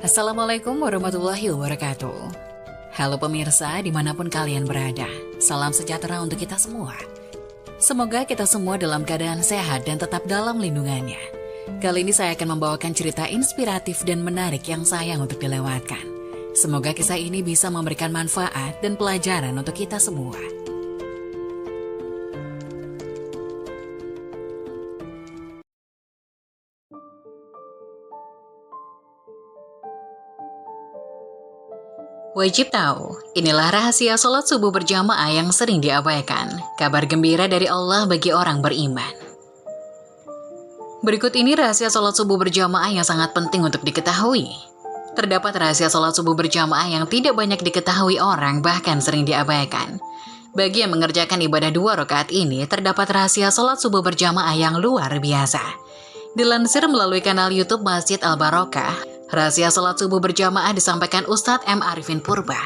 Assalamualaikum warahmatullahi wabarakatuh. Halo pemirsa dimanapun kalian berada, salam sejahtera untuk kita semua. Semoga kita semua dalam keadaan sehat dan tetap dalam lindungannya. Kali ini saya akan membawakan cerita inspiratif dan menarik yang sayang untuk dilewatkan. Semoga kisah ini bisa memberikan manfaat dan pelajaran untuk kita semua. Wajib tahu, inilah rahasia sholat subuh berjamaah yang sering diabaikan. Kabar gembira dari Allah bagi orang beriman. Berikut ini rahasia sholat subuh berjamaah yang sangat penting untuk diketahui. Terdapat rahasia sholat subuh berjamaah yang tidak banyak diketahui orang, bahkan sering diabaikan. Bagi yang mengerjakan ibadah 2 rakaat ini, terdapat rahasia sholat subuh berjamaah yang luar biasa. Dilansir melalui kanal YouTube Masjid Al-Barokah, rahasia sholat subuh berjamaah disampaikan Ustadz M. Arifin Purba.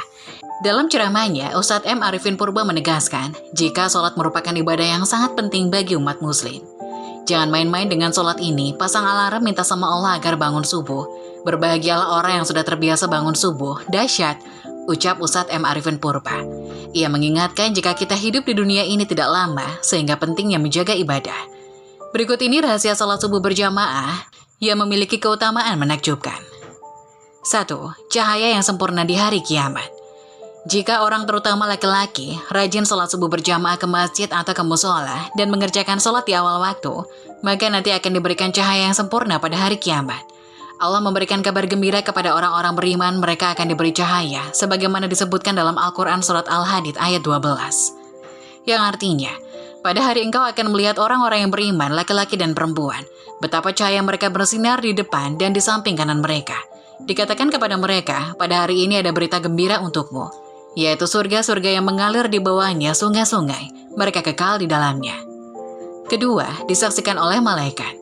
Dalam ceramahnya, Ustadz M. Arifin Purba menegaskan, jika sholat merupakan ibadah yang sangat penting bagi umat muslim. Jangan main-main dengan sholat ini, pasang alarm minta sama Allah agar bangun subuh. Berbahagialah orang yang sudah terbiasa bangun subuh, dahsyat, ucap Ustadz M. Arifin Purba. Ia mengingatkan jika kita hidup di dunia ini tidak lama, sehingga pentingnya menjaga ibadah. Berikut ini rahasia sholat subuh berjamaah yang memiliki keutamaan menakjubkan. 1. Cahaya yang sempurna di hari kiamat. Jika orang terutama laki-laki rajin sholat subuh berjamaah ke masjid atau ke musola dan mengerjakan sholat di awal waktu, maka nanti akan diberikan cahaya yang sempurna pada hari kiamat. Allah memberikan kabar gembira kepada orang-orang beriman, mereka akan diberi cahaya, sebagaimana disebutkan dalam Al-Quran Surat Al-Hadid ayat 12. Yang artinya, pada hari engkau akan melihat orang-orang yang beriman, laki-laki dan perempuan, betapa cahaya mereka bersinar di depan dan di samping kanan mereka. Dikatakan kepada mereka, pada hari ini ada berita gembira untukmu, yaitu surga-surga yang mengalir di bawahnya sungai-sungai, mereka kekal di dalamnya. Kedua, disaksikan oleh malaikat.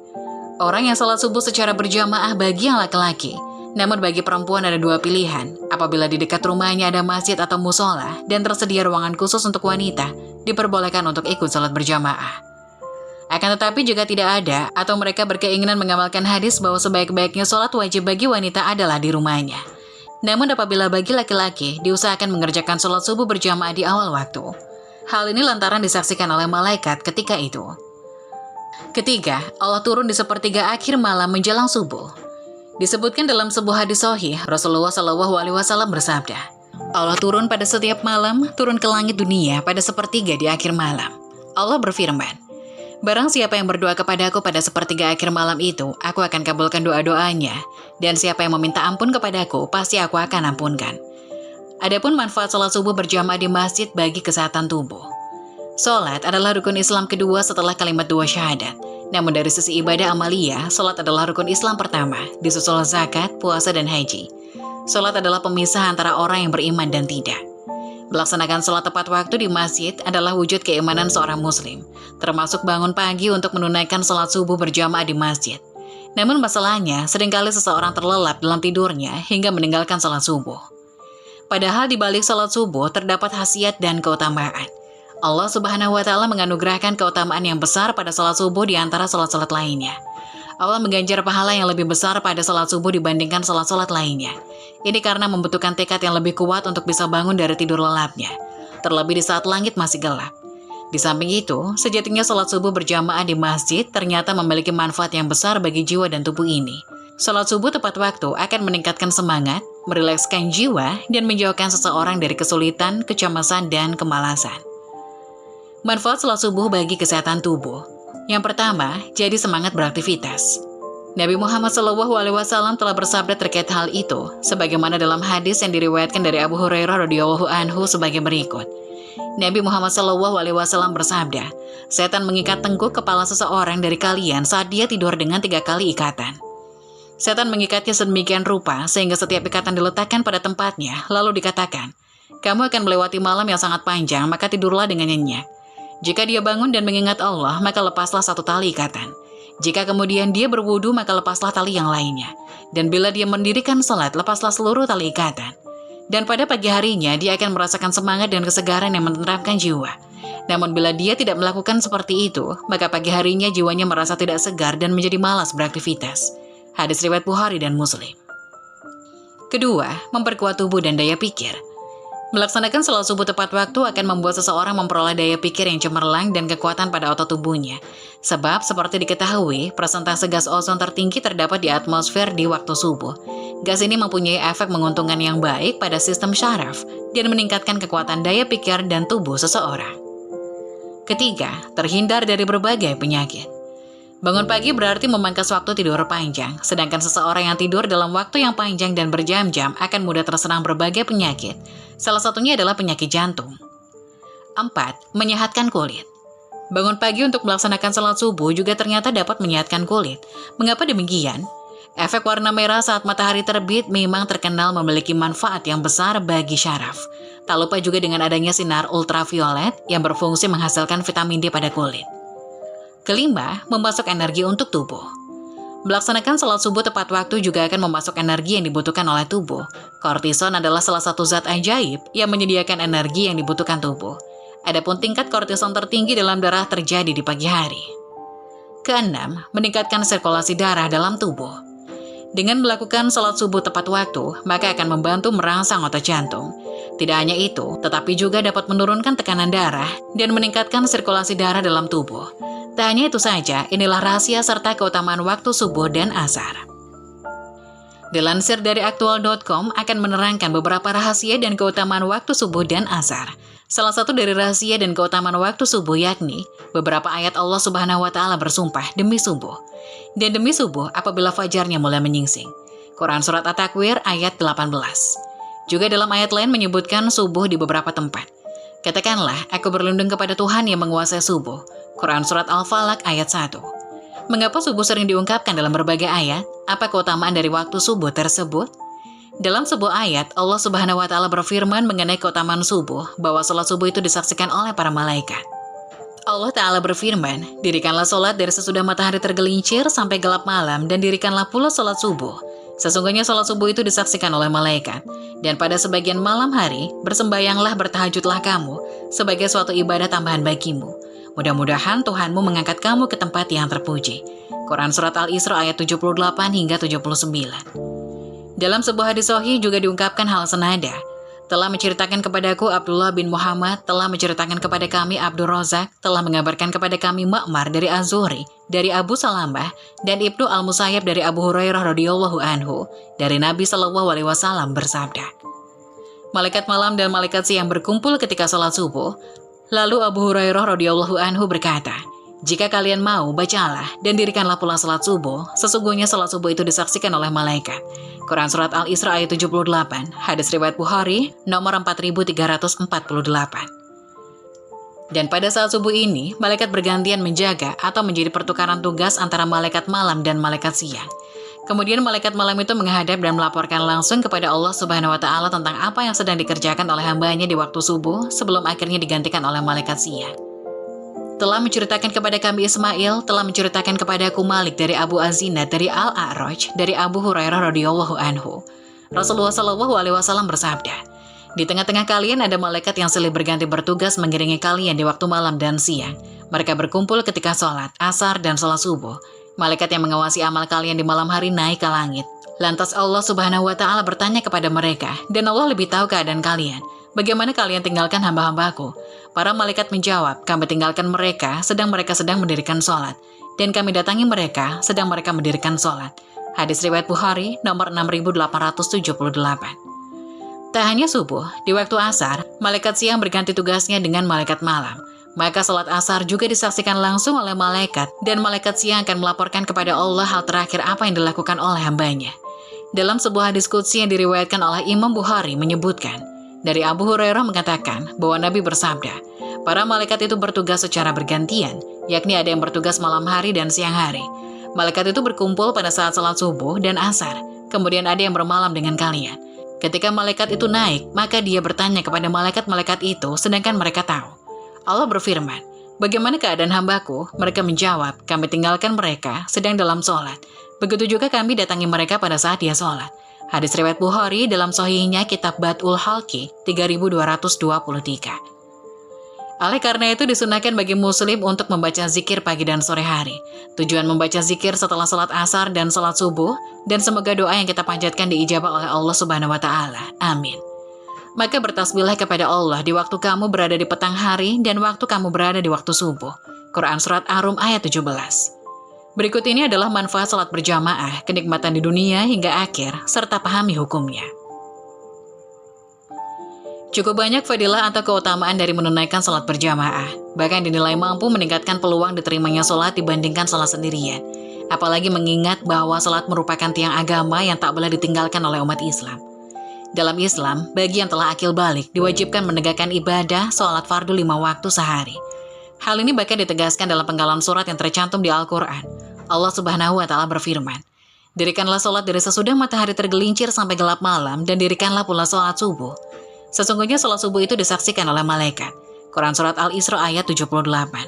Orang yang sholat subuh secara berjamaah bagi yang laki-laki, namun bagi perempuan ada 2 pilihan. Apabila di dekat rumahnya ada masjid atau musola dan tersedia ruangan khusus untuk wanita, diperbolehkan untuk ikut sholat berjamaah. Akan tetapi jika tidak ada, atau mereka berkeinginan mengamalkan hadis bahwa sebaik-baiknya sholat wajib bagi wanita adalah di rumahnya. Namun apabila bagi laki-laki, diusahakan mengerjakan sholat subuh berjamaah di awal waktu. Hal ini lantaran disaksikan oleh malaikat ketika itu. Ketiga, Allah turun di sepertiga akhir malam menjelang subuh. Disebutkan dalam sebuah hadis sahih, Rasulullah SAW bersabda, Allah turun pada setiap malam, turun ke langit dunia pada sepertiga di akhir malam. Allah berfirman, barang siapa yang berdoa kepadaku pada sepertiga akhir malam itu, aku akan kabulkan doa-doanya. Dan siapa yang meminta ampun kepadaku, pasti aku akan ampunkan. Adapun manfaat sholat subuh berjamaah di masjid bagi kesehatan tubuh. Sholat adalah rukun Islam kedua setelah kalimat 2 syahadat. Namun dari sisi ibadah amaliyah, sholat adalah rukun Islam pertama, disusul zakat, puasa, dan haji. Sholat adalah pemisah antara orang yang beriman dan tidak. Melaksanakan sholat tepat waktu di masjid adalah wujud keimanan seorang muslim, termasuk bangun pagi untuk menunaikan sholat subuh berjamaah di masjid. Namun masalahnya, seringkali seseorang terlelap dalam tidurnya hingga meninggalkan sholat subuh. Padahal di balik sholat subuh terdapat khasiat dan keutamaan. Allah Subhanahu wa Ta'ala menganugerahkan keutamaan yang besar pada sholat subuh di antara sholat-sholat lainnya. Allah mengganjar pahala yang lebih besar pada sholat subuh dibandingkan sholat-sholat lainnya. Ini karena membutuhkan tekad yang lebih kuat untuk bisa bangun dari tidur lelapnya, terlebih di saat langit masih gelap. Di samping itu, sejatinya sholat subuh berjamaah di masjid ternyata memiliki manfaat yang besar bagi jiwa dan tubuh ini. Sholat subuh tepat waktu akan meningkatkan semangat, merilekskan jiwa, dan menjauhkan seseorang dari kesulitan, kecemasan, dan kemalasan. Manfaat sholat subuh bagi kesehatan tubuh. Yang pertama, jadi semangat beraktivitas. Nabi Muhammad SAW telah bersabda terkait hal itu, sebagaimana dalam hadis yang diriwayatkan dari Abu Hurairah radhiyallahu anhu sebagai berikut. Nabi Muhammad SAW bersabda, setan mengikat tengkuk kepala seseorang dari kalian saat dia tidur dengan 3 kali ikatan. Setan mengikatnya sedemikian rupa sehingga setiap ikatan diletakkan pada tempatnya, lalu dikatakan, kamu akan melewati malam yang sangat panjang, maka tidurlah dengan nyenyak. Jika dia bangun dan mengingat Allah, maka lepaslah 1 tali ikatan. Jika kemudian dia berwudu, maka lepaslah tali yang lainnya. Dan bila dia mendirikan sholat, lepaslah seluruh tali ikatan. Dan pada pagi harinya, dia akan merasakan semangat dan kesegaran yang menenteramkan jiwa. Namun bila dia tidak melakukan seperti itu, maka pagi harinya jiwanya merasa tidak segar dan menjadi malas beraktivitas. Hadis riwayat Bukhari dan Muslim. Kedua, memperkuat tubuh dan daya pikir. Melaksanakan salat subuh tepat waktu akan membuat seseorang memperoleh daya pikir yang cemerlang dan kekuatan pada otot tubuhnya. Sebab, seperti diketahui, persentase gas ozon tertinggi terdapat di atmosfer di waktu subuh. Gas ini mempunyai efek menguntungkan yang baik pada sistem syaraf dan meningkatkan kekuatan daya pikir dan tubuh seseorang. Ketiga, terhindar dari berbagai penyakit. Bangun pagi berarti memangkas waktu tidur panjang, sedangkan seseorang yang tidur dalam waktu yang panjang dan berjam-jam akan mudah terserang berbagai penyakit. Salah satunya adalah penyakit jantung. 4. Menyehatkan kulit. Bangun pagi untuk melaksanakan salat subuh juga ternyata dapat menyehatkan kulit. Mengapa demikian? Efek warna merah saat matahari terbit memang terkenal memiliki manfaat yang besar bagi syaraf. Tak lupa juga dengan adanya sinar ultraviolet yang berfungsi menghasilkan vitamin D pada kulit. Kelima, memasok energi untuk tubuh. Melaksanakan salat subuh tepat waktu juga akan memasok energi yang dibutuhkan oleh tubuh. Kortison adalah salah satu zat ajaib yang menyediakan energi yang dibutuhkan tubuh. Adapun tingkat kortison tertinggi dalam darah terjadi di pagi hari. Keenam, meningkatkan sirkulasi darah dalam tubuh. Dengan melakukan salat subuh tepat waktu, maka akan membantu merangsang otot jantung. Tidak hanya itu, tetapi juga dapat menurunkan tekanan darah dan meningkatkan sirkulasi darah dalam tubuh. Tak hanya itu saja, inilah rahasia serta keutamaan waktu subuh dan asar. Dilansir dari aktual.com akan menerangkan beberapa rahasia dan keutamaan waktu subuh dan asar. Salah satu dari rahasia dan keutamaan waktu subuh yakni beberapa ayat Allah Subhanahu wa Ta'ala bersumpah demi subuh dan demi subuh apabila fajarnya mulai menyingsing. Quran Surat At-Takwir ayat 18. Juga dalam ayat lain menyebutkan subuh di beberapa tempat. Katakanlah, aku berlindung kepada Tuhan yang menguasai subuh. Quran Surat Al-Falaq ayat 1. Mengapa subuh sering diungkapkan dalam berbagai ayat? Apa keutamaan dari waktu subuh tersebut? Dalam sebuah ayat, Allah Subhanahu wa Ta'ala berfirman mengenai keutamaan subuh, bahwa salat subuh itu disaksikan oleh para malaikat. Allah Ta'ala berfirman, dirikanlah salat dari sesudah matahari tergelincir sampai gelap malam, dan dirikanlah pula salat subuh. Sesungguhnya salat subuh itu disaksikan oleh malaikat. Dan pada sebagian malam hari, bersembayanglah bertahajudlah kamu, sebagai suatu ibadah tambahan bagimu. Mudah-mudahan Tuhanmu mengangkat kamu ke tempat yang terpuji. Quran Surat Al-Isra ayat 78 hingga 79. Dalam sebuah hadis sahih juga diungkapkan hal senada. Telah menceritakan kepadaku Abdullah bin Muhammad, telah menceritakan kepada kami Abdur Razak, telah mengabarkan kepada kami Ma'mar dari Az-Zuhri, dari Abu Salamah, dan Ibnu Al-Musayyab dari Abu Hurairah radhiyallahu anhu, dari Nabi SAW bersabda. Malaikat malam dan malaikat siang berkumpul ketika salat subuh. Lalu Abu Hurairah radhiyallahu anhu berkata, jika kalian mau, bacalah dan dirikanlah pula salat subuh. Sesungguhnya salat subuh itu disaksikan oleh malaikat. Quran Surat Al-Isra ayat 78, hadis riwayat Bukhari, nomor 4348. Dan pada saat subuh ini, malaikat bergantian menjaga atau menjadi pertukaran tugas antara malaikat malam dan malaikat siang. Kemudian malaikat malam itu menghadap dan melaporkan langsung kepada Allah Subhanahu wa Ta'ala tentang apa yang sedang dikerjakan oleh hambanya di waktu subuh sebelum akhirnya digantikan oleh malaikat siang. Telah menceritakan kepada kami Ismail, telah menceritakan kepadaku Malik dari Abu Azinad dari Al-A'raj dari Abu Hurairah radhiyallahu anhu. Rasulullah SAW bersabda, di tengah-tengah kalian ada malaikat yang silih berganti bertugas mengiringi kalian di waktu malam dan siang. Mereka berkumpul ketika sholat, asar, dan sholat subuh. Malaikat yang mengawasi amal kalian di malam hari naik ke langit. Lantas Allah Subhanahu wa Ta'ala bertanya kepada mereka, dan Allah lebih tahu keadaan kalian. Bagaimana kalian tinggalkan hamba-hambaku? Para malaikat menjawab, kami tinggalkan mereka sedang mendirikan sholat. Dan kami datangi mereka sedang mereka mendirikan sholat. Hadis riwayat Bukhari nomor 6878. Tak hanya subuh, di waktu asar, malaikat siang berganti tugasnya dengan malaikat malam. Maka salat asar juga disaksikan langsung oleh malaikat, dan malaikat siang akan melaporkan kepada Allah hal terakhir apa yang dilakukan oleh hambanya. Dalam sebuah hadis qudsi yang diriwayatkan oleh Imam Bukhari menyebutkan, dari Abu Hurairah mengatakan bahwa Nabi bersabda, para malaikat itu bertugas secara bergantian, yakni ada yang bertugas malam hari dan siang hari. Malaikat itu berkumpul pada saat salat subuh dan asar, kemudian ada yang bermalam dengan kalian. Ketika malaikat itu naik, maka dia bertanya kepada malaikat-malaikat itu, sedangkan mereka tahu. Allah berfirman, bagaimana keadaan hambaku? Mereka menjawab, kami tinggalkan mereka sedang dalam sholat. Begitu juga kami datangi mereka pada saat dia sholat. Hadis riwayat Bukhari dalam sahihnya kitab Bad'ul Halki 3223. Oleh karena itu disunahkan bagi muslim untuk membaca zikir pagi dan sore hari. Tujuan membaca zikir setelah salat asar dan salat subuh, dan semoga doa yang kita panjatkan diijabah oleh Allah Subhanahu wa Ta'ala. Amin. Maka bertasbihlah kepada Allah di waktu kamu berada di petang hari dan waktu kamu berada di waktu subuh. Quran Surat Ar-Rum ayat 17. Berikut ini adalah manfaat salat berjamaah, kenikmatan di dunia hingga akhir, serta pahami hukumnya. Cukup banyak fadilah atau keutamaan dari menunaikan salat berjamaah, bahkan dinilai mampu meningkatkan peluang diterimanya salat dibandingkan salat sendirian. Apalagi mengingat bahwa salat merupakan tiang agama yang tak boleh ditinggalkan oleh umat Islam. Dalam Islam, bagi yang telah akil balik, diwajibkan menegakkan ibadah salat fardu 5 waktu sehari. Hal ini bahkan ditegaskan dalam penggalan surat yang tercantum di Al-Quran. Allah Subhanahu wa Ta'ala berfirman, "Dirikanlah salat dari sesudah matahari tergelincir sampai gelap malam, dan dirikanlah pula salat subuh. Sesungguhnya salat subuh itu disaksikan oleh malaikat." Quran Surat Al-Isra ayat 78.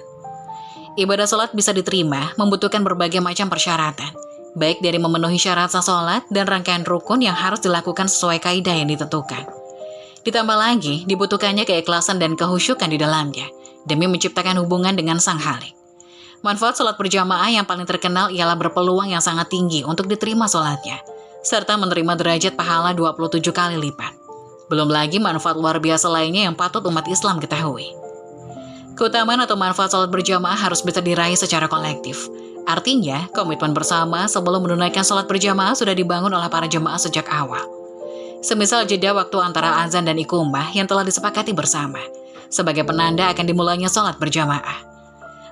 Ibadah salat bisa diterima membutuhkan berbagai macam persyaratan, baik dari memenuhi syarat sah salat dan rangkaian rukun yang harus dilakukan sesuai kaidah yang ditentukan. Ditambah lagi, dibutuhkannya keikhlasan dan kehusyukan di dalamnya, demi menciptakan hubungan dengan Sang Khalik. Manfaat salat berjamaah yang paling terkenal ialah berpeluang yang sangat tinggi untuk diterima salatnya, serta menerima derajat pahala 27 kali lipat. Belum lagi manfaat luar biasa lainnya yang patut umat Islam ketahui. Keutamaan atau manfaat salat berjamaah harus bisa diraih secara kolektif. Artinya, komitmen bersama sebelum menunaikan salat berjamaah sudah dibangun oleh para jemaah sejak awal. Semisal jeda waktu antara azan dan iqamah yang telah disepakati bersama, sebagai penanda akan dimulainya salat berjamaah.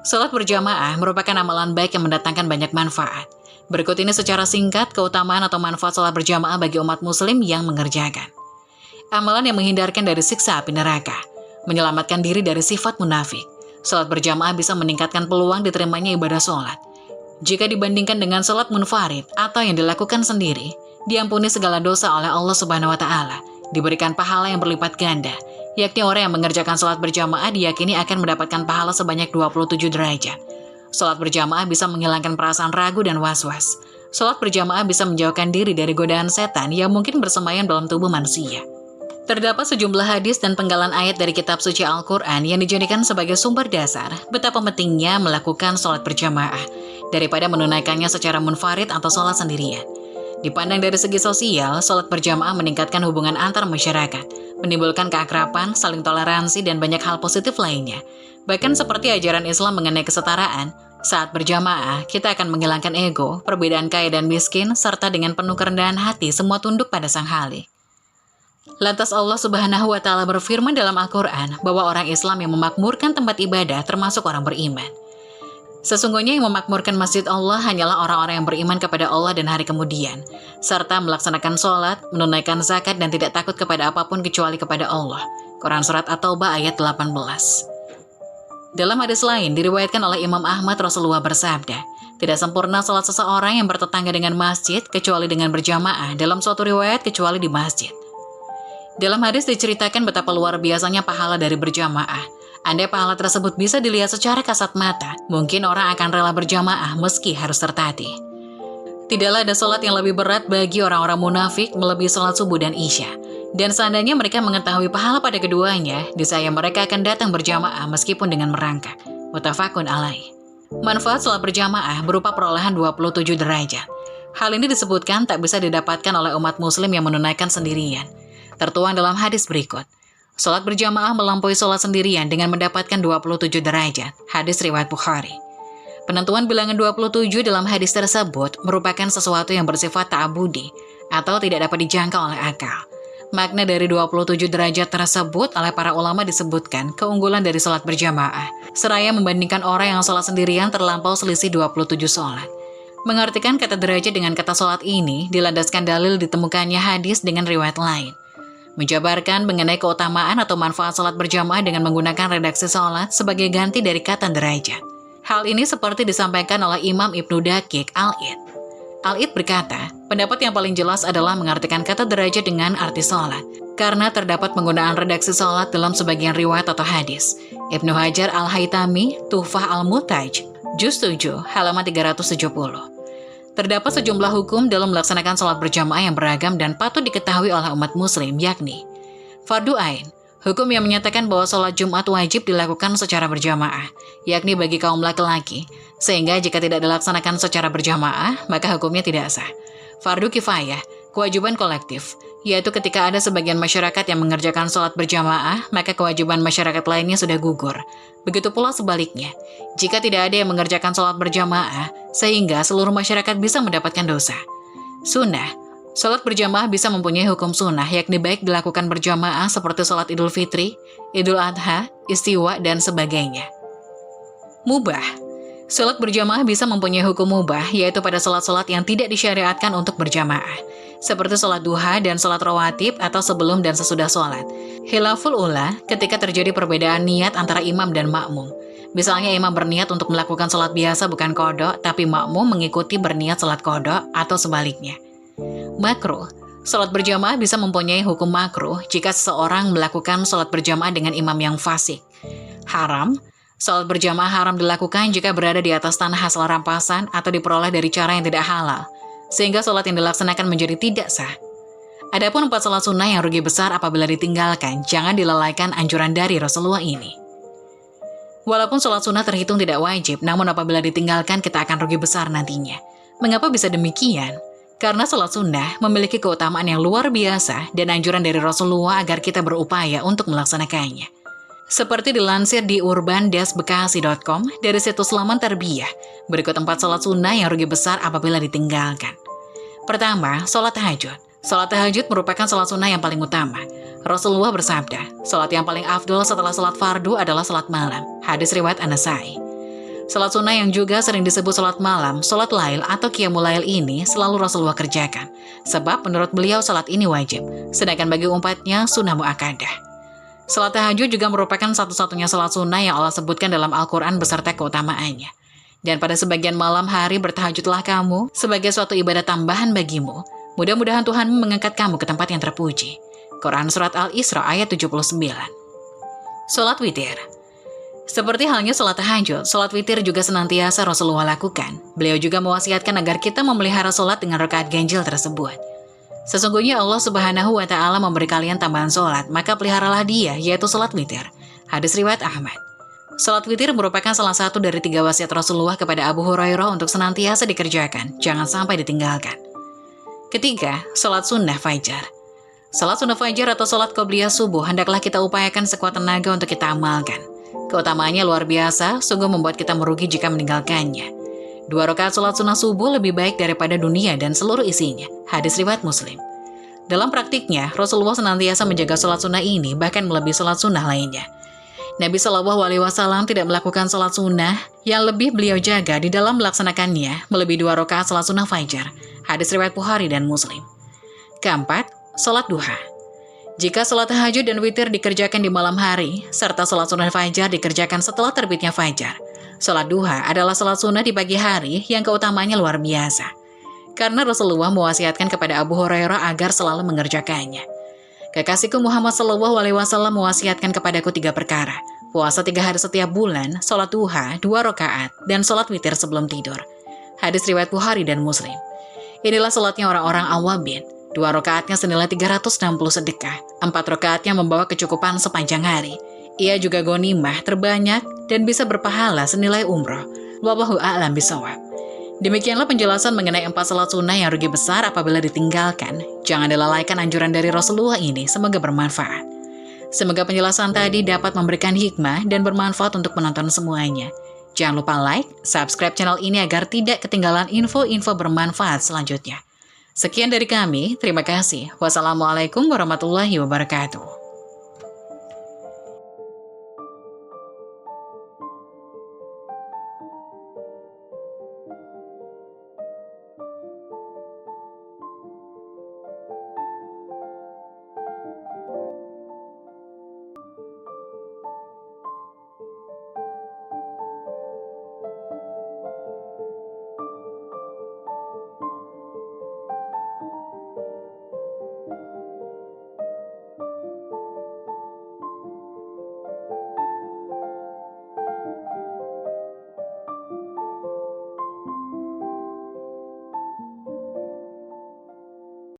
Salat berjamaah merupakan amalan baik yang mendatangkan banyak manfaat. Berikut ini secara singkat keutamaan atau manfaat salat berjamaah bagi umat muslim yang mengerjakan. Amalan yang menghindarkan dari siksa api neraka, menyelamatkan diri dari sifat munafik. Salat berjamaah bisa meningkatkan peluang diterimanya ibadah salat. Jika dibandingkan dengan salat munfarid atau yang dilakukan sendiri, diampuni segala dosa oleh Allah Subhanahu wa Ta'ala, diberikan pahala yang berlipat ganda, yakni orang yang mengerjakan salat berjamaah diyakini akan mendapatkan pahala sebanyak 27 derajat. Salat berjamaah bisa menghilangkan perasaan ragu dan was-was. Salat berjamaah bisa menjauhkan diri dari godaan setan yang mungkin bersemayam dalam tubuh manusia. Terdapat sejumlah hadis dan penggalan ayat dari kitab suci Al-Quran yang dijadikan sebagai sumber dasar betapa pentingnya melakukan sholat berjamaah daripada menunaikannya secara munfarid atau sholat sendirian. Dipandang dari segi sosial, sholat berjamaah meningkatkan hubungan antar masyarakat, menimbulkan keakraban, saling toleransi, dan banyak hal positif lainnya. Bahkan seperti ajaran Islam mengenai kesetaraan, saat berjamaah kita akan menghilangkan ego, perbedaan kaya dan miskin, serta dengan penuh kerendahan hati semua tunduk pada Sang Khalik. Lantas Allah Subhanahu wa Ta'ala berfirman dalam Al-Quran bahwa orang Islam yang memakmurkan tempat ibadah termasuk orang beriman. Sesungguhnya yang memakmurkan masjid Allah hanyalah orang-orang yang beriman kepada Allah dan hari kemudian, serta melaksanakan sholat, menunaikan zakat, dan tidak takut kepada apapun kecuali kepada Allah. Quran Surat At-Taubah ayat 18. Dalam hadis lain diriwayatkan oleh Imam Ahmad, Rasulullah bersabda, "Tidak sempurna sholat seseorang yang bertetangga dengan masjid kecuali dengan berjamaah, dalam suatu riwayat kecuali di masjid." Dalam hadis diceritakan betapa luar biasanya pahala dari berjamaah. Andai pahala tersebut bisa dilihat secara kasat mata, mungkin orang akan rela berjamaah meski harus tertatih. Tidaklah ada sholat yang lebih berat bagi orang-orang munafik melebihi sholat subuh dan isya. Dan seandainya mereka mengetahui pahala pada keduanya, niscaya mereka akan datang berjamaah meskipun dengan merangkak. Muttafaqun alaih. Manfaat sholat berjamaah berupa perolehan 27 derajat. Hal ini disebutkan tak bisa didapatkan oleh umat muslim yang menunaikan sendirian. Tertuang dalam hadis berikut. Sholat berjamaah melampaui sholat sendirian dengan mendapatkan 27 derajat. Hadis riwayat Bukhari. Penentuan bilangan 27 dalam hadis tersebut merupakan sesuatu yang bersifat ta'abudi atau tidak dapat dijangkau oleh akal. Makna dari 27 derajat tersebut oleh para ulama disebutkan keunggulan dari sholat berjamaah, seraya membandingkan orang yang sholat sendirian terlampau selisih 27 sholat. Mengartikan kata derajat dengan kata sholat ini dilandaskan dalil ditemukannya hadis dengan riwayat lain. Menjabarkan mengenai keutamaan atau manfaat sholat berjamaah dengan menggunakan redaksi sholat sebagai ganti dari kata derajat. Hal ini seperti disampaikan oleh Imam Ibnu Daqiq Al-Id. Al-Id berkata, pendapat yang paling jelas adalah mengartikan kata derajat dengan arti sholat, karena terdapat penggunaan redaksi sholat dalam sebagian riwayat atau hadis. Ibnu Hajar Al-Haytami, Tuhfah Al-Mutaj, Juz 7, halaman 370. Terdapat sejumlah hukum dalam melaksanakan sholat berjamaah yang beragam dan patut diketahui oleh umat muslim, yakni fardu ain. Hukum yang menyatakan bahwa sholat Jumat wajib dilakukan secara berjamaah, yakni bagi kaum laki-laki, sehingga jika tidak dilaksanakan secara berjamaah, maka hukumnya tidak sah. Fardu kifayah, kewajiban kolektif, yaitu ketika ada sebagian masyarakat yang mengerjakan sholat berjamaah, maka kewajiban masyarakat lainnya sudah gugur. Begitu pula sebaliknya, jika tidak ada yang mengerjakan sholat berjamaah, sehingga seluruh masyarakat bisa mendapatkan dosa. Sunnah, sholat berjamaah bisa mempunyai hukum sunnah, yakni baik dilakukan berjamaah seperti sholat Idul Fitri, Idul Adha, Istiwa, dan sebagainya. Mubah, sholat berjamaah bisa mempunyai hukum mubah, yaitu pada sholat-sholat yang tidak disyariatkan untuk berjamaah, seperti sholat duha dan sholat rawatib atau sebelum dan sesudah sholat. Khilaful ula, ketika terjadi perbedaan niat antara imam dan makmum. Misalnya imam berniat untuk melakukan sholat biasa bukan qadha, tapi makmum mengikuti berniat sholat qadha atau sebaliknya. Makruh, sholat berjamaah bisa mempunyai hukum makruh jika seseorang melakukan sholat berjamaah dengan imam yang fasik. Haram, sholat berjamaah haram dilakukan jika berada di atas tanah hasil rampasan atau diperoleh dari cara yang tidak halal, sehingga sholat yang dilaksanakan menjadi tidak sah. Adapun 4 sholat sunnah yang rugi besar apabila ditinggalkan, jangan dilalaikan anjuran dari Rasulullah ini. Walaupun sholat sunnah terhitung tidak wajib, namun apabila ditinggalkan kita akan rugi besar nantinya. Mengapa bisa demikian? Karena sholat sunnah memiliki keutamaan yang luar biasa dan anjuran dari Rasulullah agar kita berupaya untuk melaksanakannya. Seperti dilansir di urban-bekasi.com dari situs laman Tarbiyah, berikut 4 sholat sunnah yang rugi besar apabila ditinggalkan. Pertama, sholat tahajud. Sholat tahajud merupakan sholat sunnah yang paling utama. Rasulullah bersabda, sholat yang paling afdol setelah sholat fardu adalah sholat malam. Hadis riwayat An-Nasai. Sholat sunnah yang juga sering disebut sholat malam, sholat lail atau qiyamul lail ini selalu Rasulullah kerjakan. Sebab menurut beliau sholat ini wajib, sedangkan bagi umatnya sunnah mu'akkadah. Sholat tahajud juga merupakan satu-satunya sholat sunnah yang Allah sebutkan dalam Al-Quran beserta keutamaannya. Dan pada sebagian malam hari bertahajudlah kamu sebagai suatu ibadah tambahan bagimu. Mudah-mudahan Tuhan mengangkat kamu ke tempat yang terpuji. Quran Surat Al-Isra ayat 79. Sholat witir. Seperti halnya sholat tahajud, sholat witir juga senantiasa Rasulullah lakukan. Beliau juga mewasiatkan agar kita memelihara sholat dengan rakaat ganjil tersebut. Sesungguhnya Allah Subhanahu wa Ta'ala memberi kalian tambahan sholat, maka peliharalah dia, yaitu sholat witir. Hadis riwayat Ahmad. Sholat witir merupakan salah satu dari 3 wasiat Rasulullah kepada Abu Hurairah untuk senantiasa dikerjakan, jangan sampai ditinggalkan. Ketiga, sholat sunnah fajar. Sholat sunnah fajar atau sholat qobliyah subuh hendaklah kita upayakan sekuat tenaga untuk kita amalkan. Keutamaannya luar biasa, sungguh membuat kita merugi jika meninggalkannya. 2 rakaat sholat sunnah subuh lebih baik daripada dunia dan seluruh isinya. Hadis riwayat Muslim. Dalam praktiknya, Rasulullah senantiasa menjaga sholat sunnah ini, bahkan melebihi sholat sunnah lainnya. Nabi SAW tidak melakukan sholat sunnah yang lebih beliau jaga di dalam melaksanakannya, melebihi 2 rakaat sholat sunnah fajar. Hadis riwayat Bukhari dan Muslim. Keempat, sholat duha. Jika sholat tahajud dan witir dikerjakan di malam hari, serta sholat sunnah fajar dikerjakan setelah terbitnya fajar, sholat duha adalah sholat sunnah di pagi hari yang keutamanya luar biasa. Karena Rasulullah mewasiatkan kepada Abu Hurairah agar selalu mengerjakannya. Kekasihku Muhammad SAW mewasiatkan kepadaku 3 perkara, puasa 3 hari setiap bulan, sholat duha 2 rakaat, dan sholat witir sebelum tidur. Hadis riwayat Bukhari dan Muslim. Inilah sholatnya orang-orang awabin. 2 rakaatnya senilai 360 sedekah, 4 rakaatnya membawa kecukupan sepanjang hari. Ia juga ghanimah terbanyak dan bisa berpahala senilai umroh. Wallahu a'lam bishawab. Demikianlah penjelasan mengenai 4 sholat sunnah yang rugi besar apabila ditinggalkan. Jangan dilalaikan anjuran dari Rasulullah ini, semoga bermanfaat. Semoga penjelasan tadi dapat memberikan hikmah dan bermanfaat untuk penonton semuanya. Jangan lupa like, subscribe channel ini agar tidak ketinggalan info-info bermanfaat selanjutnya. Sekian dari kami, terima kasih. Wassalamualaikum warahmatullahi wabarakatuh.